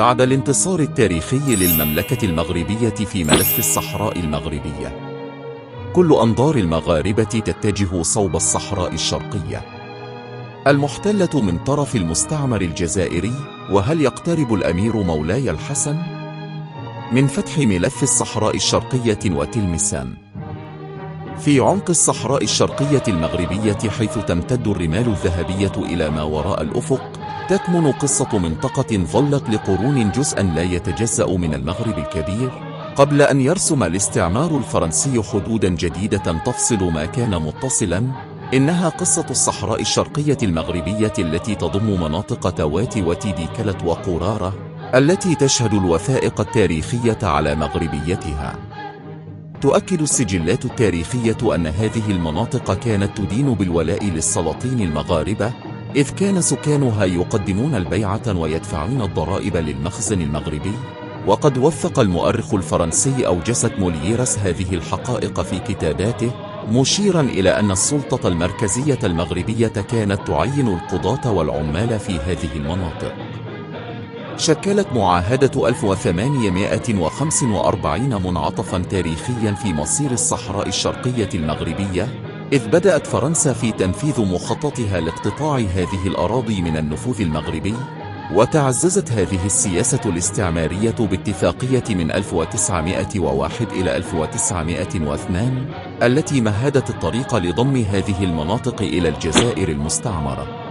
بعد الانتصار التاريخي للمملكة المغربية في ملف الصحراء المغربية، كل أنظار المغاربة تتجه صوب الصحراء الشرقية المحتلة من طرف المستعمر الجزائري. وهل يقترب الأمير مولاي الحسن من فتح ملف الصحراء الشرقية وتلمسان في عمق الصحراء الشرقية المغربية، حيث تمتد الرمال الذهبية إلى ما وراء الأفق؟ تكمن قصة منطقة ظلت لقرون جزءا لا يتجزأ من المغرب الكبير، قبل أن يرسم الاستعمار الفرنسي حدودا جديدة تفصل ما كان متصلا. إنها قصة الصحراء الشرقية المغربية التي تضم مناطق توات وتيدي كلت وقرارة، التي تشهد الوثائق التاريخية على مغربيتها. تؤكد السجلات التاريخية أن هذه المناطق كانت تدين بالولاء للسلاطين المغاربة، إذ كان سكانها يقدمون البيعة ويدفعون الضرائب للمخزن المغربي. وقد وثق المؤرخ الفرنسي أوجست مولييرس هذه الحقائق في كتاباته، مشيرا إلى أن السلطة المركزية المغربية كانت تعين القضاة والعمال في هذه المناطق. شكلت معاهدة 1845 منعطفا تاريخيا في مصير الصحراء الشرقية المغربية، إذ بدأت فرنسا في تنفيذ مخططها لاقتطاع هذه الأراضي من النفوذ المغربي. وتعززت هذه السياسة الاستعمارية باتفاقية من 1901 إلى 1902 التي مهدت الطريق لضم هذه المناطق إلى الجزائر المستعمرة.